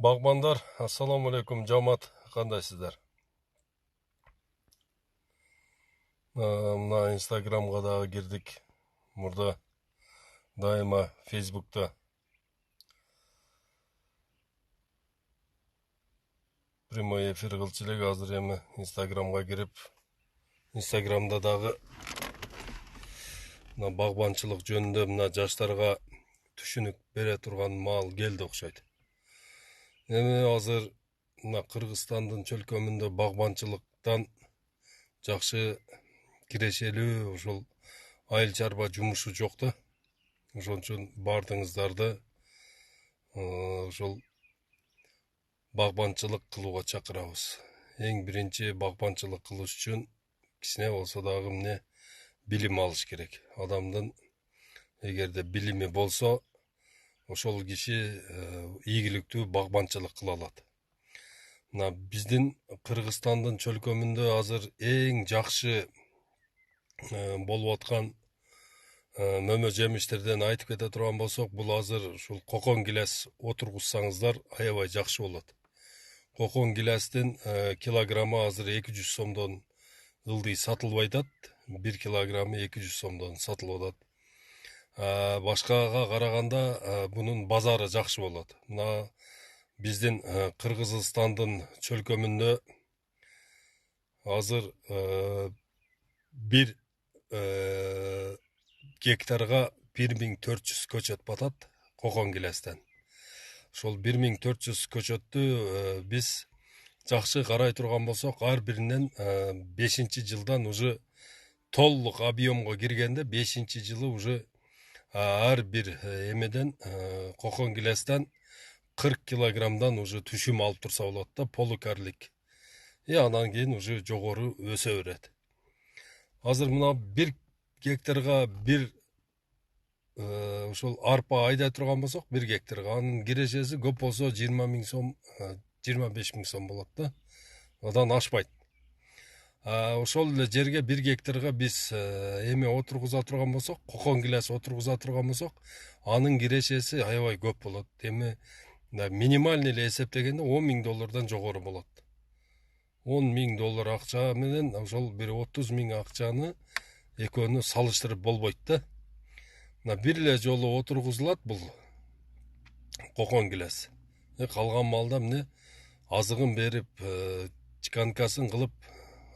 Bagbanдар, assalamu alaikum жамаат, кандайсыздар? Мына Инстаграмга дагы кирдик. Мурда дайыма Фейсбукта прямой эфир кылчу элек. Азыр эми Инстаграмга кирип, Инстаграмда дагы мына багбанчылык жөнүндө мына жаштарга түшүнүк бере турган маал келди окшойт. Эми азыр мына Кыргызстандын чөлкөмүндө багбанчылыктан жакшы кирешелүү ушул айыл чарба жумушу жок да. Ошон үчүн бардыгыңыздарды ушул багбанчылык кылууга чакырабыз. Эң биринчи багбанчылык кылыш үчүн кичине болсо дагы эмне билим алыш керек. Адамдын эгерде билими болсо, ошол киши ийгиликтүү багбанчылык кыла алат. Мына биздин Кыргызстандын чөлкөмүндө азыр эң жакшы болуп аткан мөмө жемиштерден айтып кете турган болсок, бул азыр ушул кокон гилес отургузсаңыздар аябай жакшы болот. Кокон гилестин килограммы азыр 200 сомдон ылдый сатылбай атат. 1 килограммы 200 сомдон сатылып атат. Башкага караганда бунун базары жакшы болот. Мына биздин Кыргызстандын чөлкөмүндө азыр 1 гектарга 1400 көчөт батат кокон гилестен. Ошол 1400 көчөттү биз жакшы карай турган болсок, ар биринен 5-жылдан уже толук объемго киргенде 5-жылы уже ар бир эмеден кокон гилестен 40 килограммдан уже түшүм алып турса болот да, полукарлик. Анан кийин уже жогору өсө берет. Азыр мына 1 гектарга 1 ошол арпа айдай турган болсок, 1 гектарга анын кирешеси көп болсо 20 000 сом, 25 000 сом болот да. Одан ашпайт. Ошол эле жерге 1 гектарга биз эме отургуза турган болсок, кокон гилес отургуза турган болсок, анын кирешеси аябай көп болот. Эми минимальный эле эсептегенде $10,000 жогору болот. $10,000 акча менен ошол бир 30 000 акчаны экөөнү салыштырып болбойт да. Бир эле жолу отургузулат бул кокон гилес. Калган маалда эмне азыгын берип, чиканкасын кылып,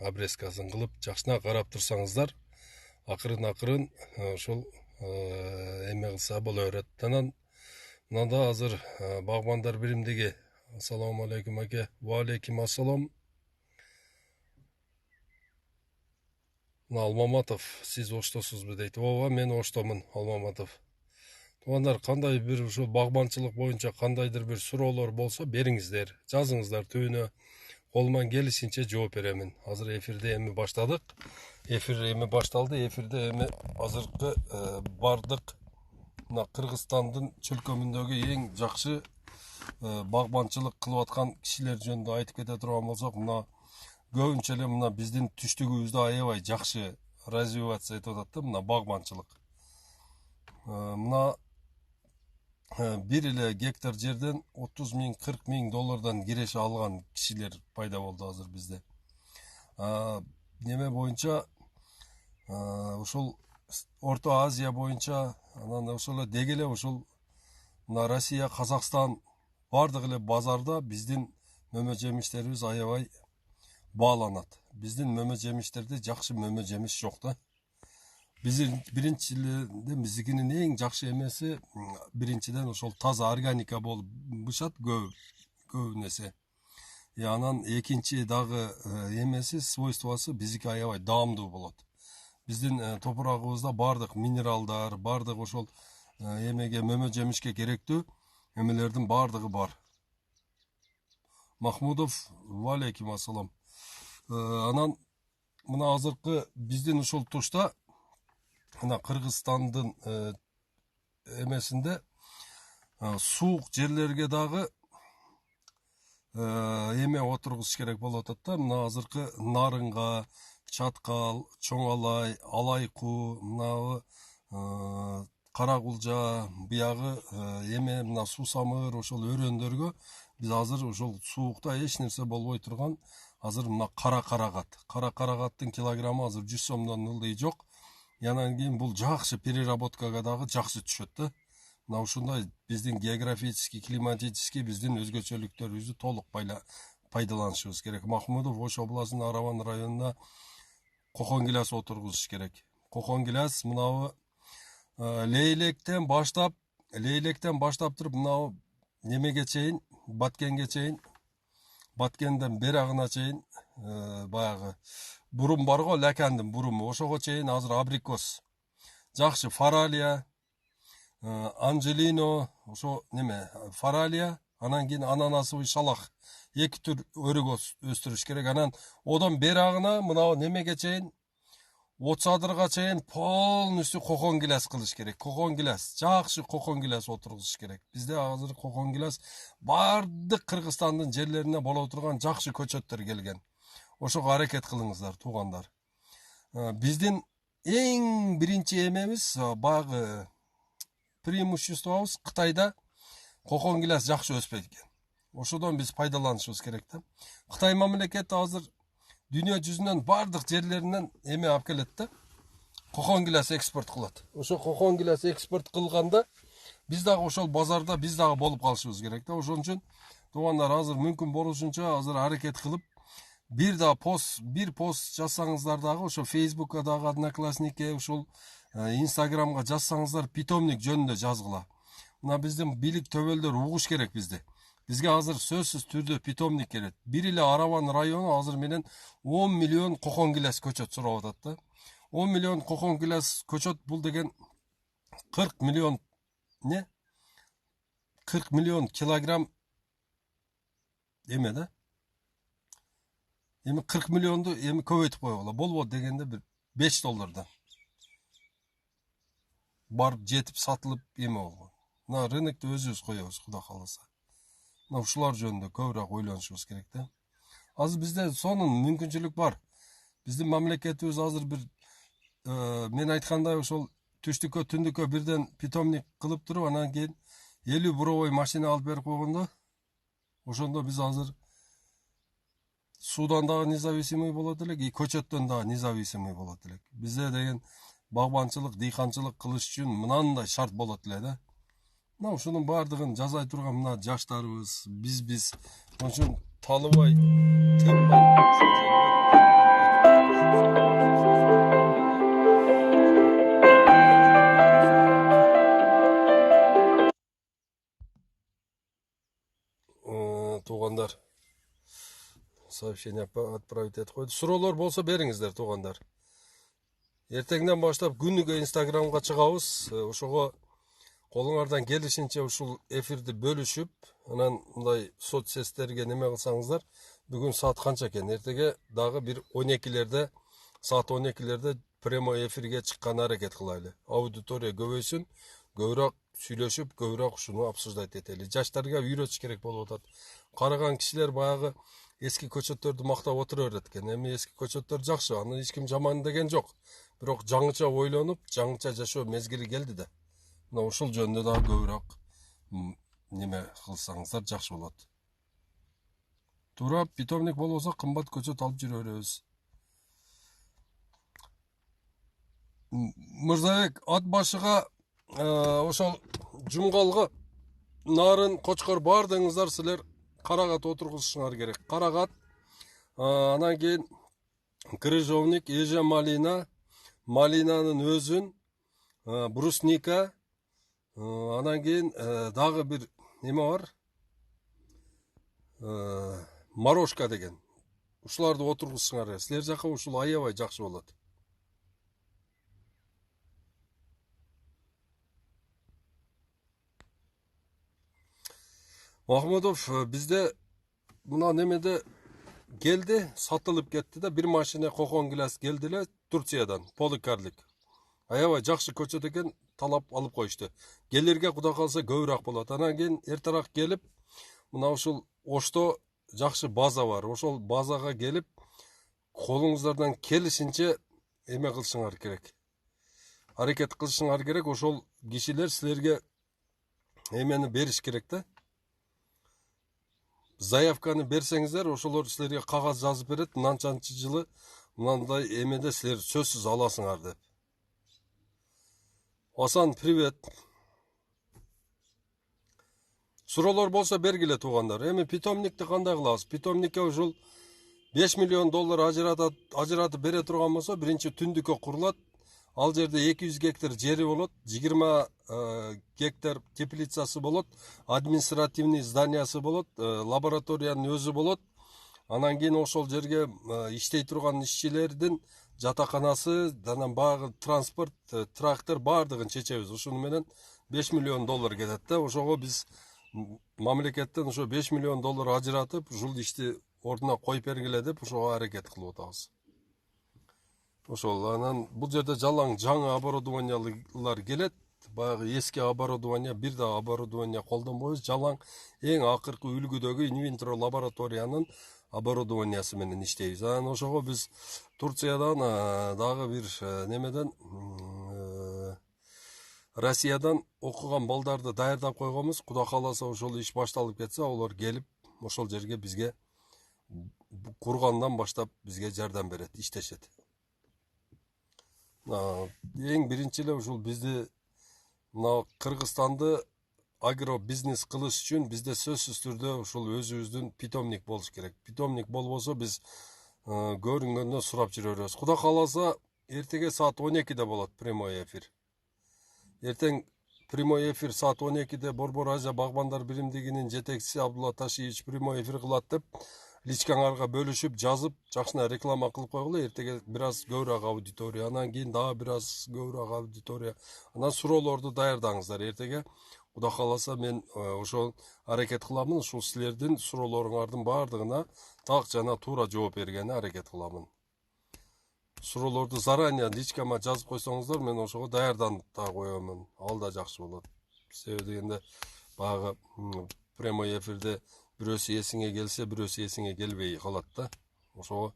обрезкасын кылып, жакшына карап турсаңыздар, акырын ошол эме кылса боло берет. Анан мында азыр багбандар биримдиги. Ассаламу алейкум аке. Ва алейкум ассалам. Алмаматов, сиз оштосузбу дейт. Ооба, мен оштомун, Алмаматов. Туугандар, кандай бир ушул багбанчылык боюнча кандайдыр бир суроолор болсо бериңиздер, жазыңыздар түбүнө. Колуман келишинче жооп беремин. Азыр эфирде эми баштадык. Эфир эми башталды. Эфирде эми азыркы бардык мына Кыргызстандын чөлкөмүндөгү эң жакшы багбанчылык кылып аткан кишилер жөнүндө айтып кете турган болсок, мына көбүнчө эле мына биздин түштүгүбүздө аябай жакшы развиваться этип атат да мына багбанчылык. Мына 1 эле гектар жерден 30 000, 40 000 доллардан киреше алган кишилер пайда болду азыр бизде. Неме боюнча ушул Орто Азия боюнча, анан ошол эле деги эле ушул мына Россия, Казакстан бардык эле базарда биздин мөмө жемиштерибиз аябай бааланат. Биздин мөмө жемиштерде жакшы мөмө жемиш жок да. Биринчиден биздикинин эң жакшы эмеси биринчиден ошол таза органика болуп бышат көп нерсе. Анан экинчи дагы эмеси, свойствосы биздики аябай даамдуу болот. Биздин топурагыбызда бардык минералдар, бардык ошол эмеге мөмө жемишке керектүү эмелердин бардыгы бар. Махмудов, ва алейкум ассалам. Анан мына азыркы биздин ушул тушта мына Кыргызстандын эмесинде суук жерлерге дагы эме отургузуш керек болуп атат да. Мына азыркы Нарынга, Чаткал, Чоң Алай, Алайку, мына Каракулжа, биягы эме мына Сусамыр ошол өрөөндөргө Biz азыр ошол суукта эч нерсе болбой турган азыр мына кара карагат. Кара карагаттын килограммы азыр 100 сомдон ылдый жок. Анан кийин бул жакшы переработкага дагы жакшы түшөт да. Мына ушундай биздин географический, климатический биздин өзгөчөлүктөрүбүздү толук пайдаланышыбыз керек. Махмудов Ош областынын Араван районуна кокон гиляс отургузуш керек. Кокон гиляс мынабы лейлектен баштап туруп мынабу немеге чейин, Баткенге чейин, Баткенден берагына чейин баягы бурум бар го, лакандын буруму, ошого чейин азыр абрикос. Жакшы фаралия, Анжелино, ошо неме, фаралия, анан кийин ананасовый шалах. Эки түр өрүк өстүрүш керек. Анан одон берагына мынау немеге чейин, отсадырга чейин полностью кокон гиляс кылыш керек. Кокон гиляс, жакшы кокон гиляс отургузуш керек. Бизде азыр кокон гиляс бардык Кыргызстандын жерлерине боло турган жакшы көчөттөр келген. Ошого аракет кылыңыздар, туугандар. Биздин эң биринчи эмебиз баягы преимуществобуз Кытайда кокон гиляс жакшы өспөйт экен. Ошодон биз пайдаланышыбыз керек да. Кытай мамлекети азыр дүйнө жүзүнөн бардык жерлеринен эме алып келет да. Кокон гиляс экспорт кылат. Ошо кокон гиляс экспорт кылганда биз дагы ошол базарда биз дагы болуп калышыбыз керек да. Ошон үчүн туугандар азыр мүмкүн болушунча азыр аракет кылып бир пост жазсаңыздар дагы ошо Facebookка дагы Одноклассникке, ушул Instagramга жазсаңыздар питомник жөнүндө жазгыла. Мына биздин бийлик төбөлдөр угуш керек бизди. Бизге азыр сөзсүз түрдө питомник керек. Бир эле Араван району азыр менен 10 миллион кокон гиляс көчөт сурап атат да. 10 миллион кокон гиляс көчөт бул деген 40 миллион 40 миллион килограмм эме да. Эми 40 миллионду эми көбөйтүп койгула. Болбойт дегенде бир $5 барып жетип сатылып эме болгон. Мына рынокто өзүбүз коебуз, Кудай кааласа. Мына ушулар жөнүндө көбүрөөк ойлонушубуз керек да. Азыр бизде сонун мүмкүнчүлүк бар. Биздин мамлекетибиз азыр бир мен айткандай ошол түштүккө түндүккө бирден питомник кылып туруп, анан кийин 50 буровой машина алып берип койгондо, ошондо биз азыр суудан дагы независимый болот элек, көчөттөн дагы независимый болот элек. Бизде деген багбанчылык, дыйканчылык кылыш үчүн мынандай шарт болот эле да. Мына ушунун баардыгын жазай турган мына жаштарыбыз, биз. Ошон үчүн талыбай, тынбай. Туугандар, сообщение отправить этип койду. Суроолор болсо бериңиздер, туугандар. Эртеңден баштап күнүгө Instagramга чыгабыз. Ошого колуңардан келишинче ушул эфирди бөлүшүп, анан мындай соцсеттерге неме кылсаңыздар, бүгүн саат канча экен? Эртеге дагы бир 12лерде, саат 12лерде прямой эфирге чыккан аракет кылайлы. Аудитория көбөйсүн, көбүрөөк сүйлөшүп, көбүрөөк ушуну обсуждать этели. Жаштарга үйрөтүш керек болуп атат. Караган кишилер баягы эски көчөттөрдү мактап отура берет экен. Эми эски көчөттөр жакшы, аны эч ким жаман деген жок. Бирок жаңыча ойлонуп, жаңыча жашоо мезгили келди да. Мына ушул жөнүндө дагы көбүрөөк неме кылсаңыздар жакшы болот. Туура питомник болбосо кымбат көчөт алып жүрө беребиз. Мырзабек, ат башыга ошол жумгалга нарын, кочкор баардыгыңыздар силер карагат отургузушуңар керек. Карагат, анан кийин крыжовник, эже малина, малинанын өзүн, брусника, анан кийин дагы бир неме бар, морошка деген. Ушуларды отургузушуңар керек. Силер жака ушул аябай жакшы болот. Махмудов, бизде мына немеде келди, сатылып кетти да, бир машина кокон гиляс келди эле Турциядан, поликарлик. Аябай жакшы көчөт экен, талап алып коюшту. Келерге Кудай калса көбүрөөк болот. Анан кийин эртераак келип, мына ушул Ошто жакшы база бар. Ошол базага келип, колуңуздардан келишинче эме кылышыңар керек. Аракет кылышыңар керек. Ошол кишилер силерге эмени бериш керек да. заявканы берсеңиздер, ошолор силерге кагаз жазып берет, мынанчанчы жылы мынандай эмеде силер сөзсүз аласыңар деп. Асан, привет. Суроолор болсо бергиле туугандар. Эми питомникти кандай кылабыз? Питомникке ушул 5 миллион доллар ажыратып бере турган болсо, биринчи түндүккө курулат. Ал жерде 200 гектар жери болот, 20 гектар теплицасы болот, административный зданиясы болот, лабораториянын өзү болот. Анан кийин ошол жерге иштей турган ишчилердин жатаканасы, анан багы транспорт, трактор баардыгын чечебиз. Ушуну менен 5 миллион доллар кетет да. Ошого биз мамлекеттен ошо 5 миллион доллар ажыратып, ушул ишти ордуна коюп бергиле деп ошого аракет кылып атабыз. Ошол, анан бул жерде жалаң жаңы оборудованиялар келет. Баягы эски оборудование, бир да оборудование колдонбойбуз. Жалаң эң акыркы үлгүдөгү инвентро лабораториянын оборудованиясы менен иштейбиз. Анан ошого биз Турциядан дагы бир немеден Россиядан окуган балдарды даярдап койгонбуз. Кудай кааласа ошол иш башталып кетсе, алар келип ошол жерге бизге кургандан баштап бизге жардам берет, иштешет. Эң биринчи эле ушул бизди мына Кыргызстанды агро бизнес кылыш үчүн бизде сөзсүз түрдө ушул өзүбүздүн питомник болуш керек. Питомник болбосо биз көрүнгөндө сурап жүрө беребиз. Кудай кааласа эртеге саат 12-де болот прямой эфир. Эртең прямой эфир саат 12-де Борбор Азия Багбандар биримдигинин жетекчиси Абдулла Ташиевич прямой эфир кылат деп личкаңарга бөлүшүп, жазып, жакшына реклама кылып койгула. Эртеге бир аз көбүрөөк аудитория, анан кийин дагы бир аз көбүрөөк аудитория. Анан суроолорду даярдаңыздар. Эртеге Кудай кааласа мен ошол аракет кыламын, ушул силердин суроолоруңардын баардыгына так жана туура жооп бергенге аракет кыламын. Суроолорду заранее личкама жазып койсоңуздар, мен ошого даярданып да коёмун. Ал да жакшы болот. Себеби дегенде баягы прямой эфирде бирөөсү эсиңе келсе, бирөөсү эсиңе келбей калат да. Ошого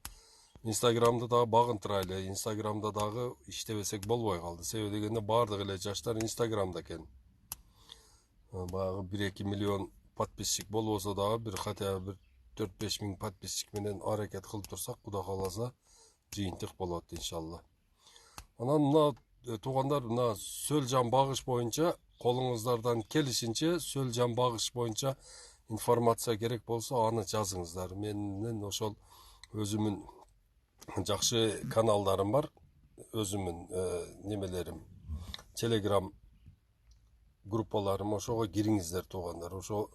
Инстаграмды дагы багынтырайлы. Инстаграмда дагы иштебесек болбой калды. Себеби дегенде баардык эле жаштар Инстаграмда экен. Баягы 1-2 миллион подписчик болбосо дагы бир хотя бир 4-5 миң подписчик менен аракет кылып турсак, Кудай кааласа жыйынтык болот иншалла. Анан мына туугандар, мына сөл жан багыш боюнча колуңуздардан келишинче сөл жан багыш боюнча информация керек болсо аны жазыңыздар. Менин ошол өзүмүн жакшы каналдарым бар. Өзүмүн немелерим, Telegram группаларым, ошого кириңиздер туугандар. Ошо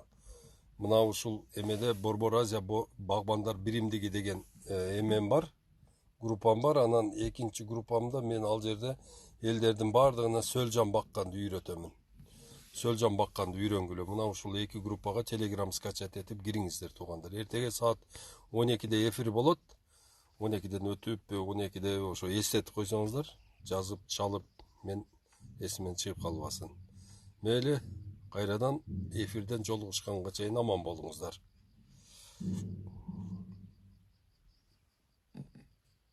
мына ушул эмеде Борбор Азия Багбандар биримдиги деген эмем бар, группам бар. Анан экинчи группамда мен ал жерде элдердин баардыгына сөл жан бакканды үйрөтөмүн. Сөл жан бакканды үйрөнгүлө. Мына ушул эки группага Telegram скачать этип кириңиздер туугандар. Эртеге саат 12-де эфир болот. 12-ден өтүп, 12-де ошо эстетип койсоңуздар, жазып, чалып, мен эсимен чыгып калбасын. Мейли, кайрадан эфирден жолугушканга чейин аман болуңуздар.